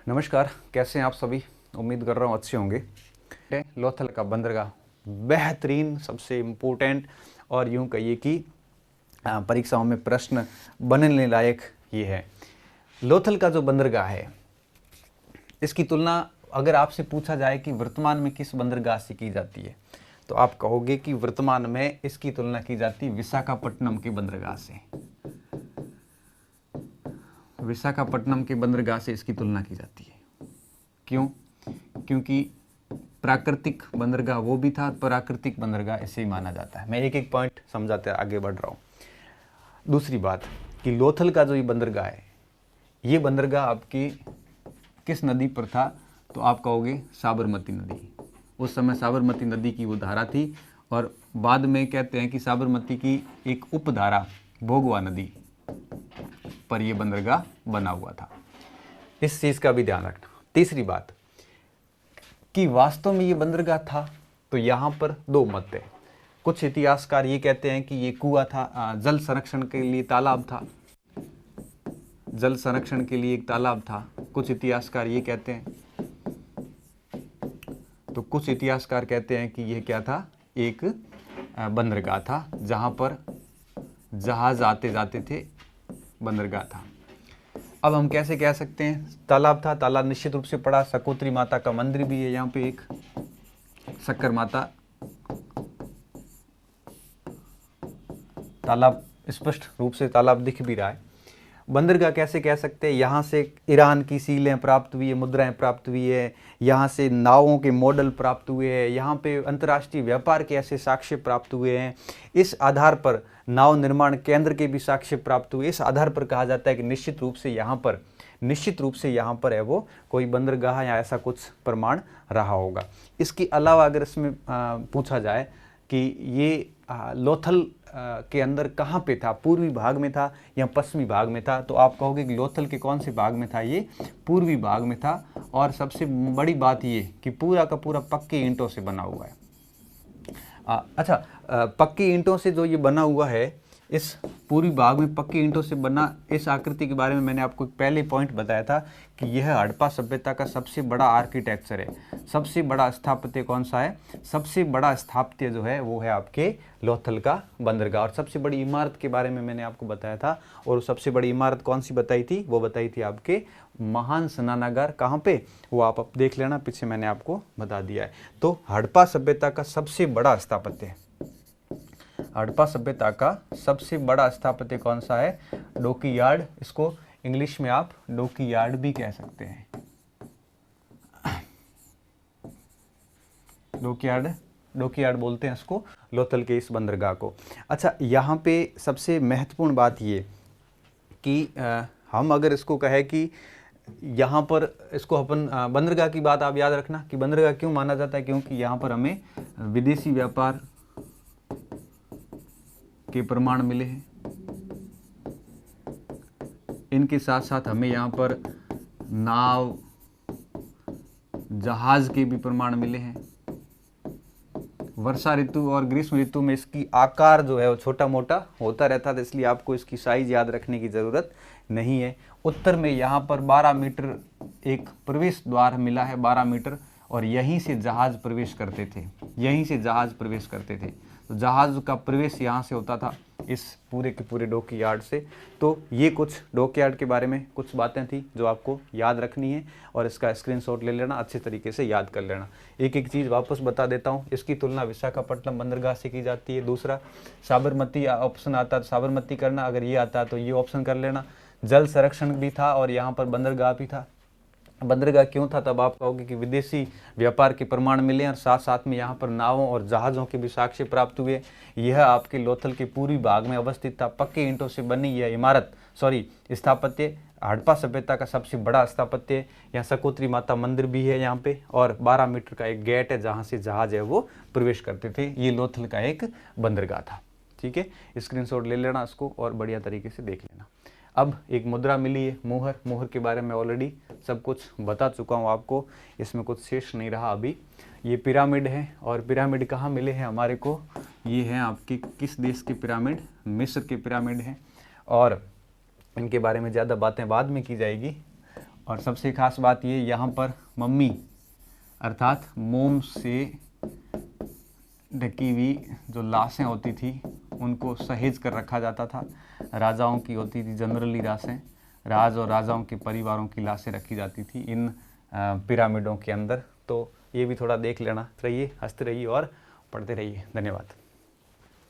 नमस्कार, कैसे हैं आप सभी। उम्मीद कर रहा हूँ अच्छे होंगे। लोथल का बंदरगाह बेहतरीन, सबसे इम्पोर्टेंट और यूं कहिए कि परीक्षाओं में प्रश्न बनने लायक ये है। लोथल का जो बंदरगाह है, इसकी तुलना अगर आपसे पूछा जाए कि वर्तमान में किस बंदरगाह से की जाती है, तो आप कहोगे कि वर्तमान में इसकी तुलना की जाती है विशाखापट्टनम के बंदरगाह से। विशाखापट्टनम के बंदरगाह से इसकी तुलना की जाती है। क्यों? क्योंकि प्राकृतिक बंदरगाह वो भी था, प्राकृतिक बंदरगाह ऐसे ही माना जाता है। मैं एक एक पॉइंट समझाते आगे बढ़ रहा हूँ। दूसरी बात कि लोथल का जो ये बंदरगाह है, ये बंदरगाह आपकी किस नदी पर था, तो आप कहोगे साबरमती नदी। उस समय साबरमती नदी की वो धारा थी और बाद में कहते हैं कि साबरमती की एक उपधारा भोगवा नदी पर यह बंदरगाह बना हुआ था। इस चीज का भी ध्यान रखना। तीसरी बात कि वास्तव में ये बंदरगाह था, तो यहां पर दो मत है। कुछ इतिहासकार ये कहते हैं कि ये कुआं था, जल संरक्षण के लिए तालाब था, जल संरक्षण के लिए एक तालाब था। कुछ इतिहासकार ये कहते हैं, तो कुछ इतिहासकार कहते हैं कि यह क्या था, एक बंदरगाह था जहां पर जहाज आते जाते थे, बंदरगाह था। अब हम कैसे कह सकते हैं तालाब था? तालाब निश्चित रूप से पड़ा। सकोत्री माता का मंदिर भी है यहाँ पे, एक शक्कर माता। तालाब स्पष्ट रूप से तालाब दिख भी रहा है। बंदरगाह कैसे कह सकते हैं? यहाँ से ईरान की सीलें प्राप्त हुई है, मुद्राएं प्राप्त हुई है, यहाँ से नावों के मॉडल प्राप्त हुए हैं, यहाँ पे अंतर्राष्ट्रीय व्यापार के ऐसे साक्ष्य प्राप्त हुए हैं। इस आधार पर नाव निर्माण केंद्र के भी साक्ष्य प्राप्त हुए। इस आधार पर कहा जाता है कि निश्चित रूप से यहाँ पर है वो कोई बंदरगाह या ऐसा कुछ प्रमाण रहा होगा। इसके अलावा अगर इसमें पूछा जाए कि ये लोथल के अंदर कहाँ पे था, पूर्वी भाग में था या पश्चिमी भाग में था, तो आप कहोगे कि लोथल के कौन से भाग में था? ये पूर्वी भाग में था। और सबसे बड़ी बात ये कि पूरा का पूरा पक्की ईंटों से बना हुआ है। पक्की ईंटों से जो ये बना हुआ है, इस पूर्वी भाग में पक्की ईंटों से बना इस आकृति के बारे में मैंने आपको पहले पॉइंट बताया था कि यह हड़प्पा सभ्यता का सबसे बड़ा आर्किटेक्चर है। सबसे बड़ा स्थापत्य कौन सा है? सबसे बड़ा स्थापत्य जो है वो है आपके लोथल का बंदरगाह। और सबसे बड़ी इमारत के बारे में मैंने आपको बताया था, और सबसे बड़ी इमारत कौन सी बताई थी? वो बताई थी आपके महान स्नानागार। कहाँ पे? वो आप देख लेना, पीछे मैंने आपको बता दिया है। तो हड़प्पा सभ्यता का सबसे बड़ा स्थापत्य है, हड़प्पा सभ्यता का सबसे बड़ा स्थापत्य कौन सा है? डॉकयार्ड। इसको इंग्लिश में आप डॉकयार्ड भी कह सकते हैं। डॉकयार्ड बोलते हैं इसको, लोथल के इस बंदरगाह को। अच्छा, यहाँ पे सबसे महत्वपूर्ण बात ये कि हम अगर इसको कहें कि यहाँ पर इसको अपन बंदरगाह की बात आप याद रखना कि बंदरगाह क्यों माना जाता है, क्योंकि यहाँ पर हमें विदेशी व्यापार के प्रमाण मिले हैं। इनके साथ साथ हमें यहाँ पर नाव, जहाज के भी प्रमाण मिले हैं। वर्षा ऋतु और ग्रीष्म ऋतु में इसकी आकार जो है वो छोटा मोटा होता रहता था, इसलिए आपको इसकी साइज याद रखने की ज़रूरत नहीं है। उत्तर में यहाँ पर 12 मीटर एक प्रवेश द्वार मिला है, 12 मीटर, और यहीं से जहाज प्रवेश करते थे, यहीं से जहाज प्रवेश करते थे। तो जहाज का प्रवेश यहाँ से होता था, इस पूरे के पूरे डॉकयार्ड से। तो ये कुछ डॉकयार्ड के बारे में कुछ बातें थी जो आपको याद रखनी है, और इसका स्क्रीनशॉट ले लेना, अच्छे तरीके से याद कर लेना। एक एक चीज़ वापस बता देता हूँ। इसकी तुलना विशाखापट्टनम बंदरगाह से की जाती है। दूसरा, साबरमती ऑप्शन आता तो साबरमती करना, अगर ये आता तो ये ऑप्शन कर लेना। जल संरक्षण भी था और यहाँ पर बंदरगाह भी था। बंदरगाह क्यों था? तब आप कहोगे कि विदेशी व्यापार के प्रमाण मिले और साथ साथ में यहाँ पर नावों और जहाज़ों के भी साक्ष्य प्राप्त हुए। यह आपके लोथल के पूर्वी भाग में अवस्थित था। पक्के ईंटों से बनी यह इमारत, स्थापत्य हड़प्पा सभ्यता का सबसे बड़ा स्थापत्य। यहाँ सकोत्री माता मंदिर भी है यहाँ पे, और 12 मीटर का एक गेट है जहाँ से जहाज है वो प्रवेश करते थे। ये लोथल का एक बंदरगाह था। ठीक है, स्क्रीनशॉट ले लेना इसको और बढ़िया तरीके से देख लेना। अब एक मुद्रा मिली है मोहर। मोहर के बारे में ऑलरेडी सब कुछ बता चुका हूँ आपको, इसमें कुछ शेष नहीं रहा अभी। ये पिरामिड है, और पिरामिड कहाँ मिले हैं हमारे को? ये हैं आपके किस देश के पिरामिड? मिस्र के पिरामिड हैं, और इनके बारे में ज़्यादा बातें बाद में की जाएगी। और सबसे खास बात ये, यहाँ पर मम्मी अर्थात मोम से ढकी हुई जो लाशें होती थी उनको सहेज कर रखा जाता था। राजाओं की होती थी जनरली लाशें, राज और राजाओं के परिवारों की लाशें रखी जाती थी इन पिरामिडों के अंदर। तो ये भी थोड़ा देख लेना। रहिए, हंसते रहिए और पढ़ते रहिए। धन्यवाद।